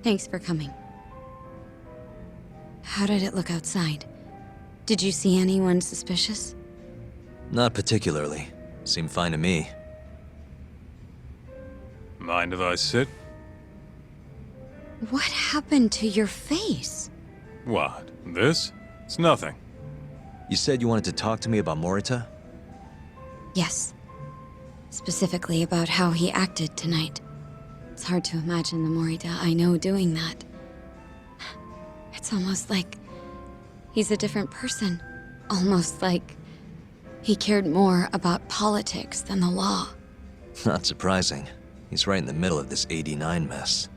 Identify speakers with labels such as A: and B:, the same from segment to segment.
A: Thanks for coming. How did it look outside? Did you see anyone suspicious?
B: Not particularly. Seemed fine to me.
C: Mind if I sit?
A: What happened to your face?
C: What? This? It's nothing.
B: You said you wanted to talk to me about Morita?
A: Yes. Specifically about how he acted tonight. It's hard to imagine the Morita I know doing that. It's almost like he's a different person. Almost like he cared more about politics than the law.
B: Not surprising. He's right in the middle of this 89 mess.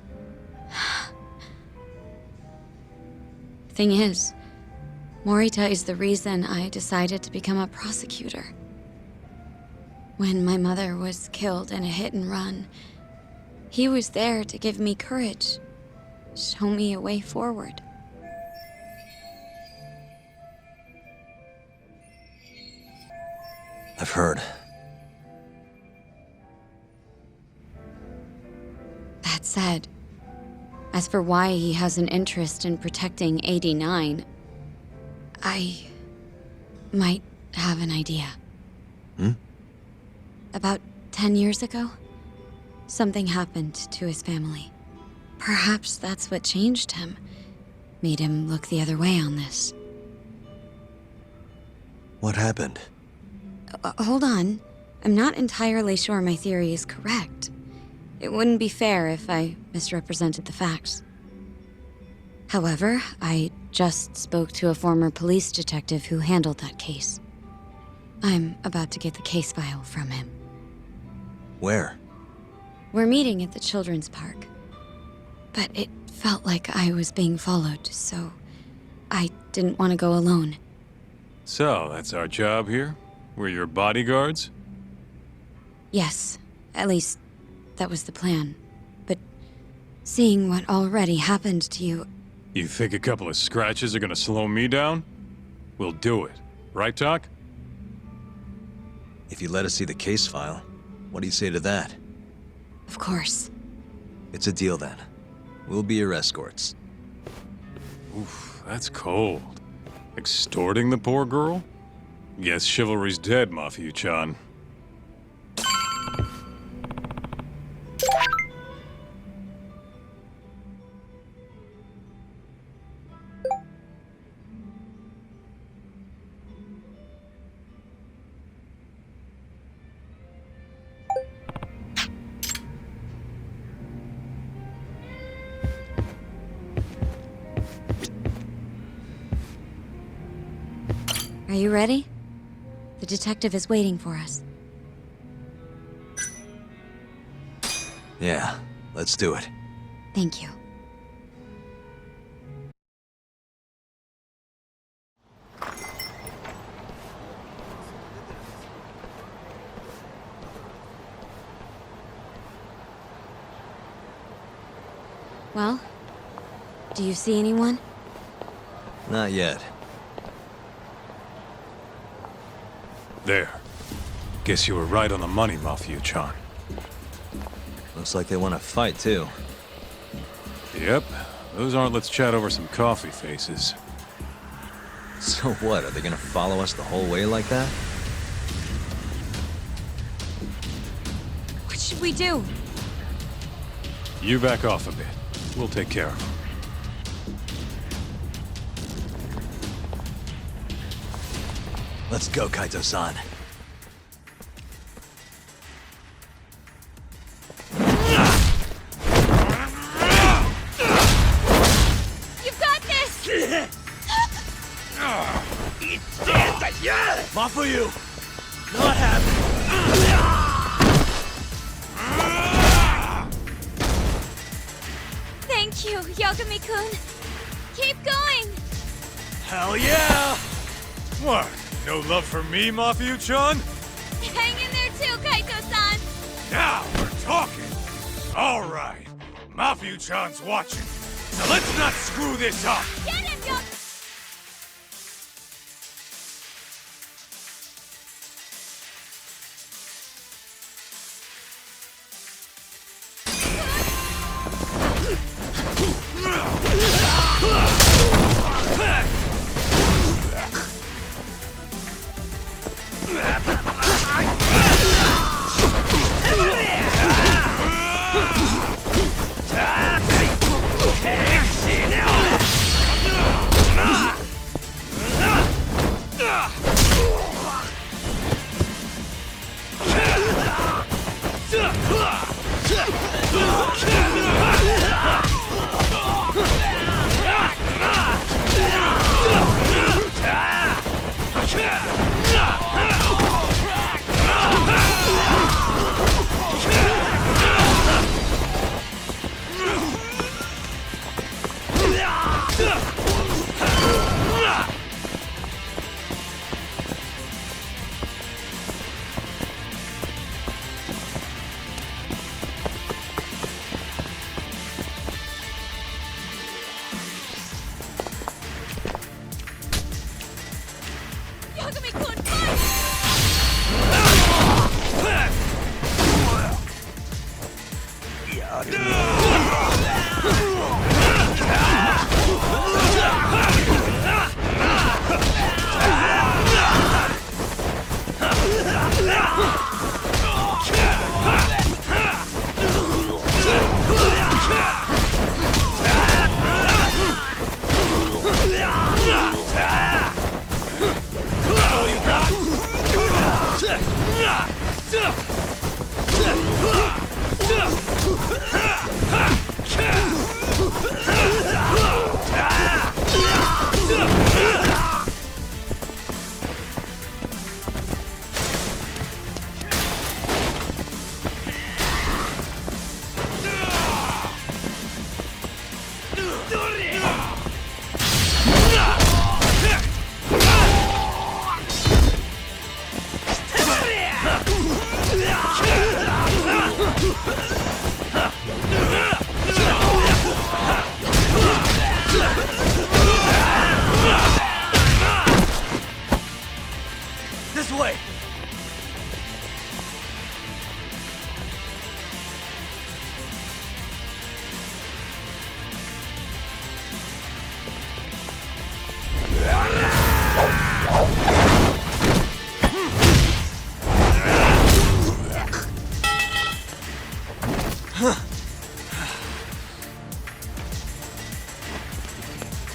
A: Thing is, Morita is the reason I decided to become a prosecutor. When my mother was killed in a hit and run, he was there to give me courage, show me a way forward.
B: I've heard.
A: That said, as for why he has an interest in protecting 89, I might have an idea. About 10 years ago, something happened to his family. Perhaps that's what changed him, made him look the other way on this.
B: What happened?
A: Hold on. I'm not entirely sure my theory is correct. It wouldn't be fair if I misrepresented the facts. However, I just spoke to a former police detective who handled that case. I'm about to get the case file from him.
B: Where?
A: We're meeting at the children's park. But it felt like I was being followed, so I didn't want to go alone.
C: So, that's our job here? We're your bodyguards?
A: Yes, at least that was the plan. But seeing what already happened to you...
C: You think a couple of scratches are gonna slow me down? We'll do it. Right, Doc?
B: If you let us see the case file, what do you say to that?
A: Of course.
B: It's a deal then. We'll be your escorts.
C: Oof, that's cold. Extorting the poor girl? Guess chivalry's dead, Mafia-chan.
A: Are you ready? The detective is waiting for us.
B: Yeah, let's do it.
A: Thank you. Well, do you see anyone?
B: Not yet.
C: There. Guess you were right on the money, Mafia-chan.
B: Looks like they want to fight, too.
C: Yep. Those aren't let's chat over some coffee faces.
B: So what, are they gonna follow us the whole way like that?
A: What should we do?
C: You back off a bit. We'll take care of them.
B: Let's go, Kaito-san.
A: You've got this!
B: Mafuyu! Not happening!
A: Thank you, Yagami-kun. Keep going!
B: Hell yeah!
C: What? No love for me, Mafia-chan?
A: Hang in there too, Kaito-san!
C: Now we're talking! Alright, Mafia-chan's watching, so let's not screw this up!
A: Get him, Yag...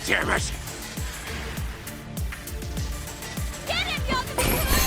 C: Damn it!
A: Get him, Yagami-kun!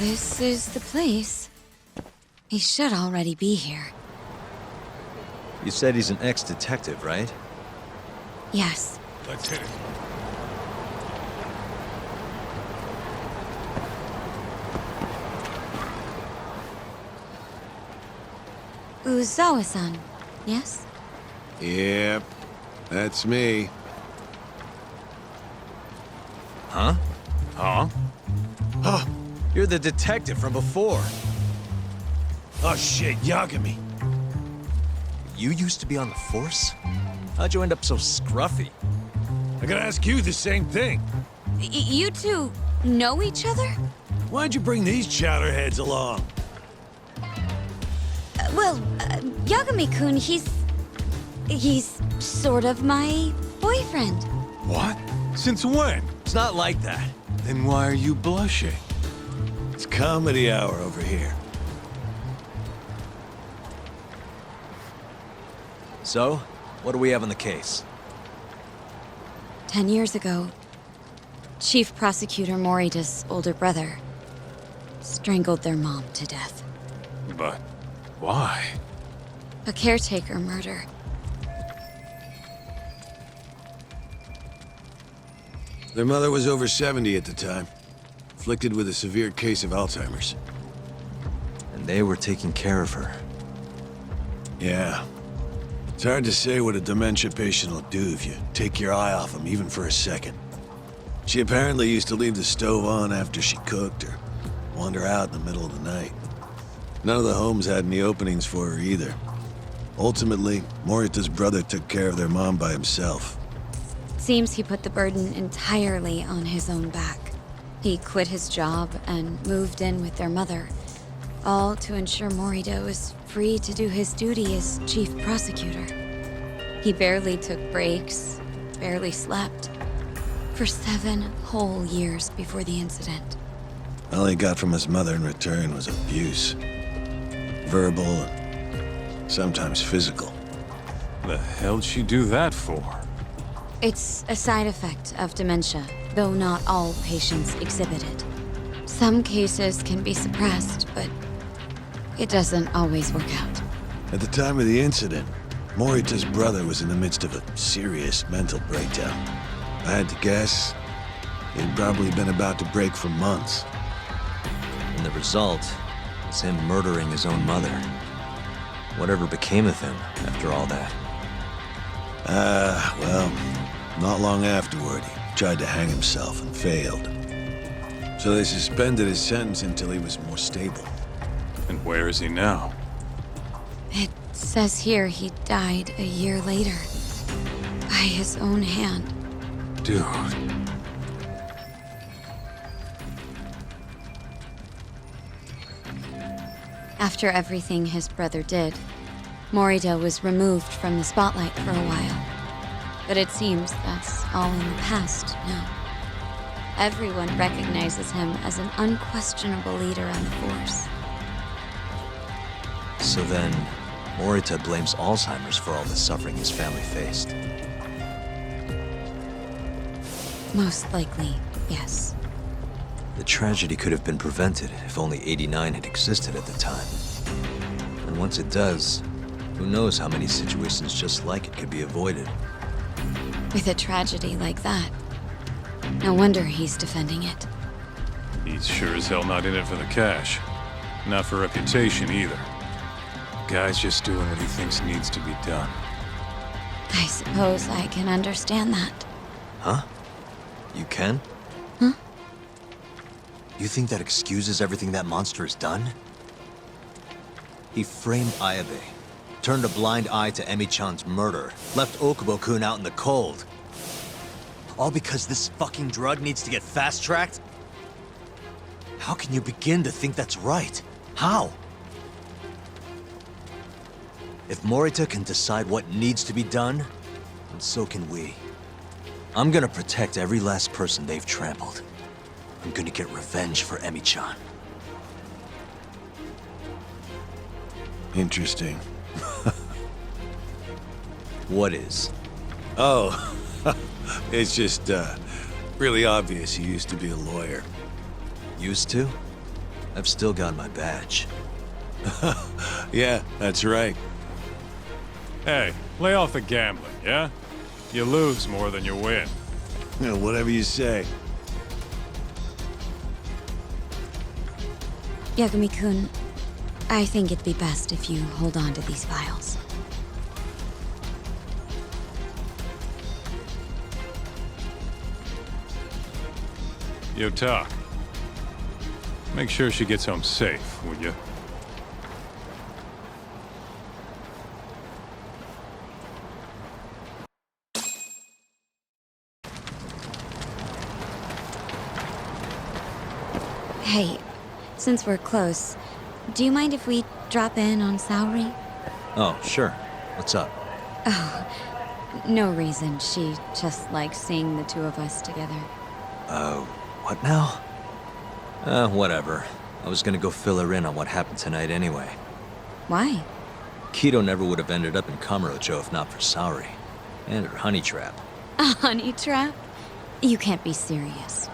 A: This is the place. He should already be here.
B: You said he's an ex-detective, right?
A: Yes.
C: Let's hit it.
A: Uzawa-san, yes?
D: Yep, that's me.
B: Huh?
C: Huh?
B: You're the detective from before.
C: Oh shit, Yagami.
B: You used to be on the force? How'd you end up so scruffy?
C: I gotta ask you the same thing.
A: You two know each other?
C: Why'd you bring these chowderheads along?
A: Yagami-kun, he's sort of my boyfriend.
C: What? Since when?
B: It's not like that.
C: Then why are you blushing? It's comedy hour over here.
B: So, what do we have on the case?
A: 10 years ago, Chief Prosecutor Morita's older brother strangled their mom to death.
C: But why?
A: A caretaker murder.
D: Their mother was over 70 at the time, afflicted with a severe case of Alzheimer's.
B: And they were taking care of her.
D: Yeah. It's hard to say what a dementia patient will do if you take your eye off them, even for a second. She apparently used to leave the stove on after she cooked or wander out in the middle of the night. None of the homes had any openings for her either. Ultimately, Morita's brother took care of their mom by himself.
A: Seems he put the burden entirely on his own back. He quit his job and moved in with their mother, all to ensure Morita was free to do his duty as chief prosecutor. He barely took breaks, barely slept, for 7 whole years before the incident.
D: All he got from his mother in return was abuse. Verbal and sometimes physical.
C: The hell'd she do that for?
A: It's a side effect of dementia, though not all patients exhibit it. Some cases can be suppressed, but it doesn't always work out.
D: At the time of the incident, Morita's brother was in the midst of a serious mental breakdown. I had to guess, he'd probably been about to break for months.
B: And the result is him murdering his own mother. Whatever became of him after all that?
D: Well, not long afterward, he tried to hang himself and failed. So they suspended his sentence until he was more stable.
C: And where is he now?
A: It says here he died a year later, by his own hand.
C: Dude.
A: After everything his brother did, Morita was removed from the spotlight for a while. But it seems that's all in the past now. Everyone recognizes him as an unquestionable leader on the force.
B: So then, Morita blames Alzheimer's for all the suffering his family faced.
A: Most likely, yes.
B: The tragedy could have been prevented if only 89 had existed at the time. And once it does, who knows how many situations just like it could be avoided.
A: With a tragedy like that, no wonder he's defending it.
C: He's sure as hell not in it for the cash. Not for reputation either. Guy's just doing what he thinks needs to be done.
A: I suppose I can understand that.
B: Huh? You can?
A: Huh?
B: You think that excuses everything that monster has done? He framed Ayabe, turned a blind eye to Emi-chan's murder, left Okubo-kun out in the cold. All because this fucking drug needs to get fast-tracked? How can you begin to think that's right? How? If Morita can decide what needs to be done, then so can we. I'm gonna protect every last person they've trampled. I'm gonna get revenge for Emi-chan.
D: Interesting.
B: What is?
D: Oh, it's just, really obvious he used to be a lawyer.
B: Used to? I've still got my badge.
D: Yeah, that's right.
C: Hey, lay off the gambling, yeah? You lose more than you win.
D: You know, whatever you say.
A: Yagami-kun, I think it'd be best if you hold on to these files.
C: You talk. Make sure she gets home safe, would you?
A: Hey, since we're close, do you mind if we drop in on Saori?
B: Oh, sure. What's up?
A: No reason. She just likes seeing the two of us together.
B: What now? Whatever. I was gonna go fill her in on what happened tonight anyway.
A: Why?
B: Keto never would have ended up in Kamurocho if not for Saori. And her honey trap.
A: A honey trap? You can't be serious.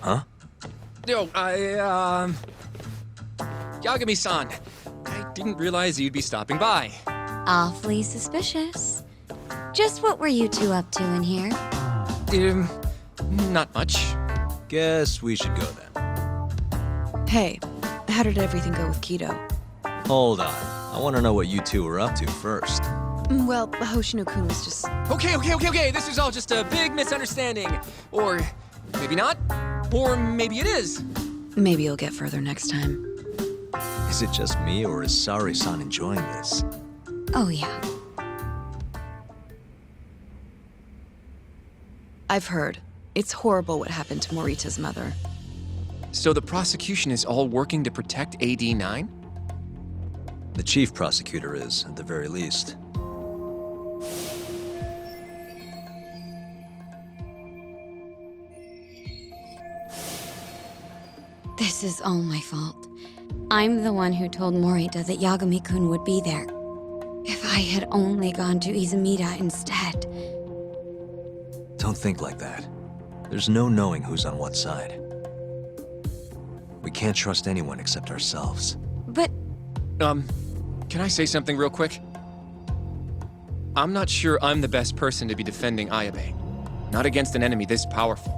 B: Huh?
E: Yo, Yagami-san, I didn't realize you'd be stopping by.
A: Awfully suspicious. Just what were you two up to in here?
E: Not much.
B: Guess we should go then.
F: Hey, how did everything go with Keto?
B: Hold on. I want to know what you two were up to first.
F: Well, Hoshino-kun was just...
E: Okay. This is all just a big misunderstanding. Or maybe not. Or maybe it is.
F: Maybe you'll get further next time.
B: Is it just me, or is Saori-san enjoying this?
A: Oh, yeah.
F: I've heard. It's horrible what happened to Morita's mother.
E: So the prosecution is all working to protect AD-9?
B: The chief prosecutor is, at the very least.
A: This is all my fault. I'm the one who told Morita that Yagami-kun would be there. If I had only gone to Izumida instead.
B: Don't think like that. There's no knowing who's on what side. We can't trust anyone except ourselves.
A: But
E: Can I say something real quick? I'm not sure I'm the best person to be defending Ayabe. Not against an enemy this powerful.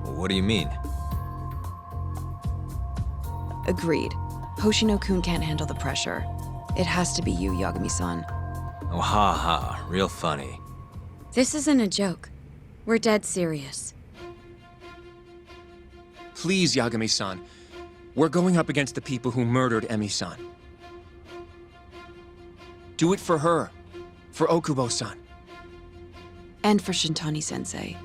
B: Well, what do you mean?
F: Agreed. Hoshino-kun can't handle the pressure. It has to be you, Yagami-san.
B: Oh, ha ha. Real funny.
A: this isn't a joke. We're dead serious.
E: Please, Yagami-san. We're going up against the people who murdered Emi-san. Do it for her. For Okubo-san.
F: And for Shintani-sensei.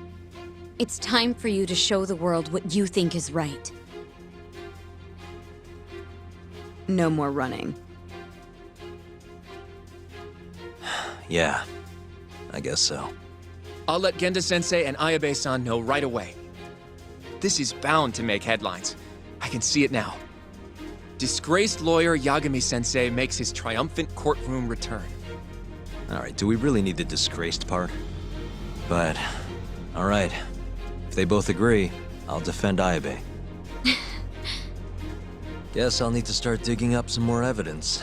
A: It's time for you to show the world what you think is right.
F: No more running.
B: Yeah, I guess so.
E: I'll let Genda-sensei and Ayabe-san know right away. This is bound to make headlines. I can see it now. Disgraced lawyer Yagami-sensei makes his triumphant courtroom return.
B: All right, do we really need the disgraced part? But, all right. If they both agree, I'll defend Ayabe. Guess I'll need to start digging up some more evidence.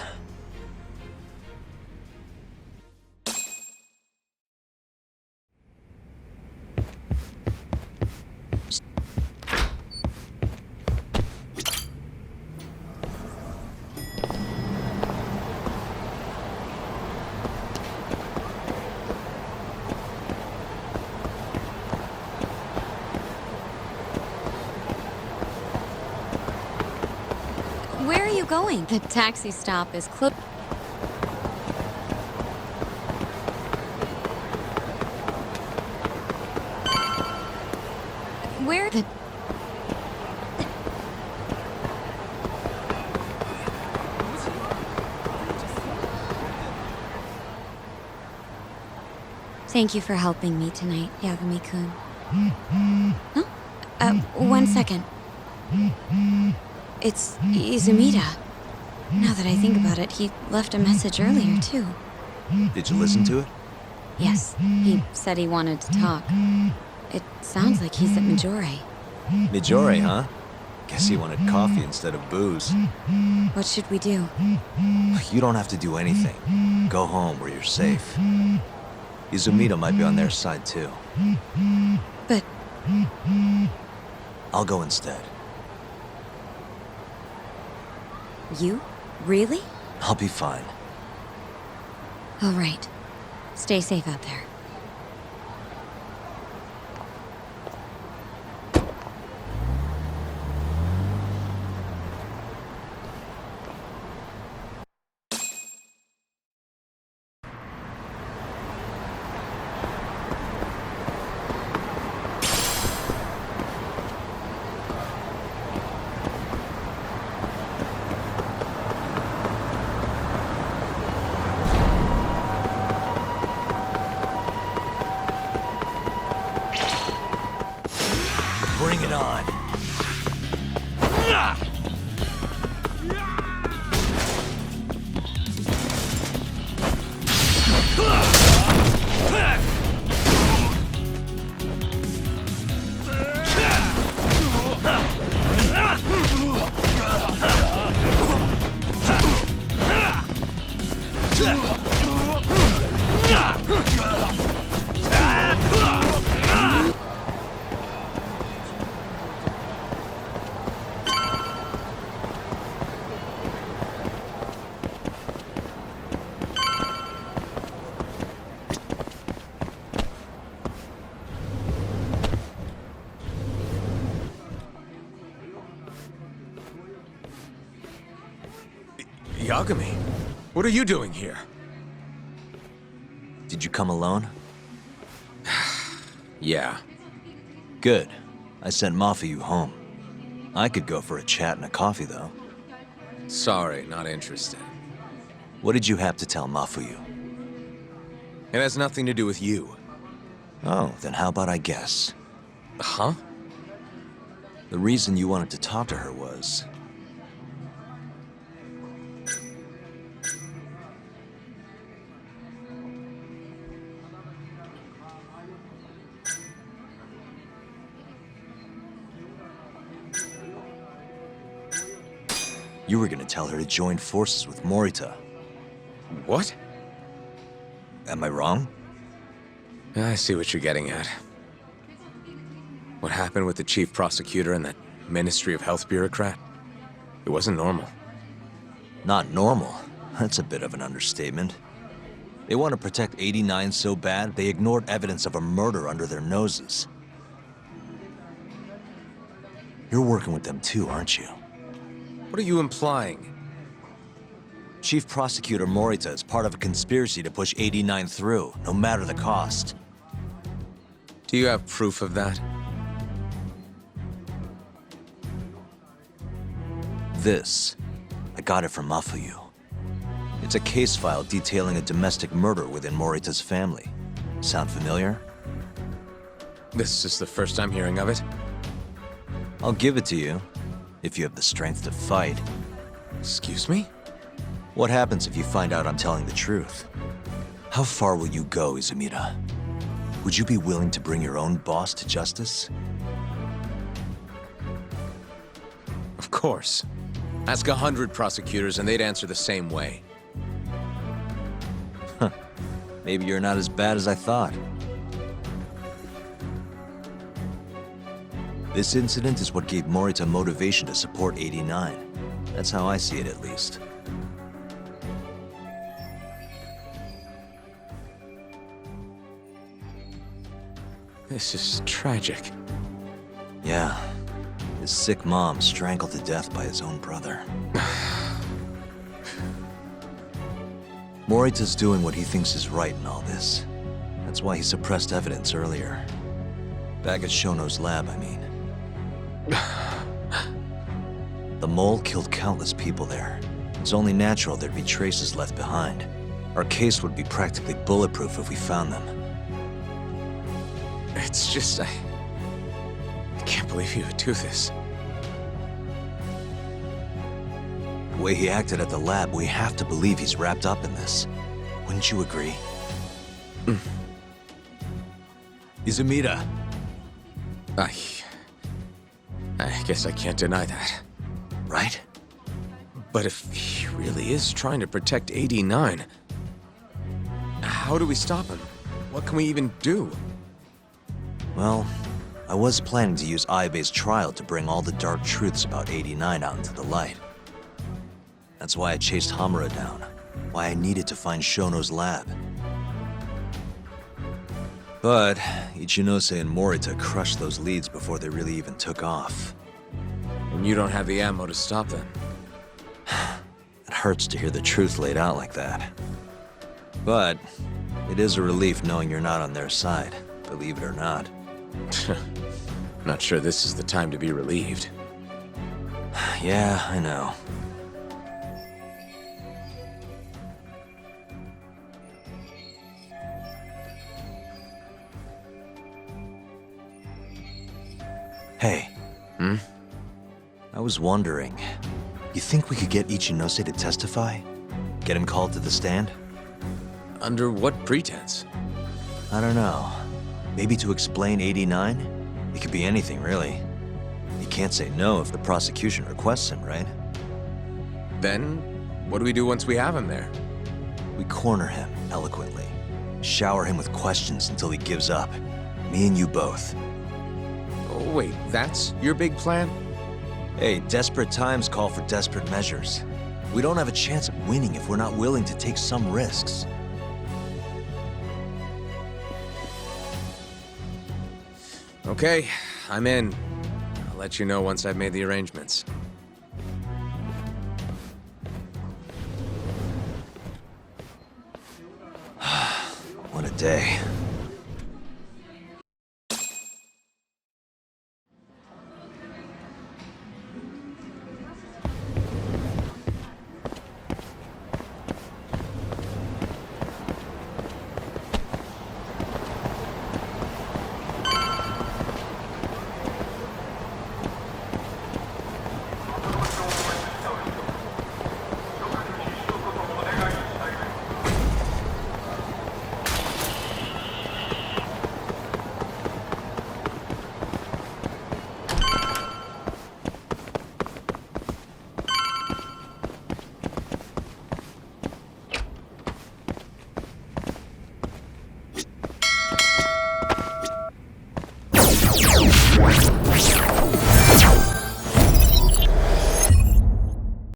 A: Where are you going? The taxi stop is closed. Where the... Thank you for helping me tonight, Yagami-kun. One second. It's Izumida. Now that I think about it, he left a message earlier, too.
B: Did you listen to it?
A: Yes, he said he wanted to talk. It sounds like he's at Majore.
B: Mijori, huh? Guess he wanted coffee instead of booze.
A: What should we do?
B: You don't have to do anything. Go home where you're safe. Izumida might be on their side, too.
A: But
B: I'll go instead.
A: you? Really?
B: I'll be fine.
A: All right. Stay safe out there.
B: Bring it on.
E: Yagami, what are you doing here?
B: Did you come alone?
E: Yeah.
B: Good. I sent Mafuyu home. I could go for a chat and a coffee, though.
E: Sorry, not interested.
B: What did you have to tell Mafuyu?
E: It has nothing to do with you.
B: Oh, then how about I guess?
E: Huh?
B: The reason you wanted to talk to her was... you were gonna tell her to join forces with Morita.
E: What?
B: Am I wrong?
E: I see what you're getting at. What happened with the chief prosecutor and that Ministry of Health bureaucrat? It wasn't normal.
B: Not normal. That's a bit of an understatement. They want to protect 89 so bad, they ignored evidence of a murder under their noses. You're working with them too, aren't you?
E: What are you implying?
B: Chief Prosecutor Morita is part of a conspiracy to push 89 through, no matter the cost.
E: Do you have proof of that?
B: This, I got it from Mafuyu. It's a case file detailing a domestic murder within Morita's family. Sound familiar?
E: This is the first I'm hearing of it.
B: I'll give it to you, if you have the strength to fight.
E: Excuse me?
B: What happens if you find out I'm telling the truth? How far will you go, Izumida? Would you be willing to bring your own boss to justice?
E: Of course. Ask 100 prosecutors and they'd answer the same way.
B: Maybe you're not as bad as I thought. This incident is what gave Morita motivation to support 89. That's how I see it, at least.
E: This is tragic.
B: Yeah. His sick mom strangled to death by his own brother. Morita's doing what he thinks is right in all this. That's why he suppressed evidence earlier. Back at Shono's lab, I mean. The mole killed countless people there. It's only natural there'd be traces left behind. Our case would be practically bulletproof if we found them.
E: It's just, can't believe he would do this.
B: The way he acted at the lab, we have to believe he's wrapped up in this. Wouldn't you agree? Izumida.
E: I guess I can't deny that.
B: Right?
E: But if he really is trying to protect 89, how do we stop him? What can we even do?
B: Well, I was planning to use Ayabe's trial to bring all the dark truths about 89 out into the light. That's why I chased Hamura down, why I needed to find Shono's lab. But Ichinose and Morita crushed those leads before they really even took off.
E: And you don't have the ammo to stop them.
B: It hurts to hear the truth laid out like that. But it is a relief knowing you're not on their side, believe it or not.
E: Not sure this is the time to be relieved.
B: Yeah, I know. Hey. I was wondering, you think we could get Ichinose to testify? Get him called to the stand?
E: Under what pretense?
B: I don't know. Maybe to explain 89? It could be anything, really. You can't say no if the prosecution requests him, right?
E: Then, what do we do once we have him there?
B: We corner him eloquently. Shower him with questions until he gives up. Me and you both.
E: Oh, wait, that's your big plan?
B: Hey, desperate times call for desperate measures. We don't have a chance of winning if we're not willing to take some risks.
E: Okay, I'm in. I'll let you know once I've made the arrangements.
B: What a day.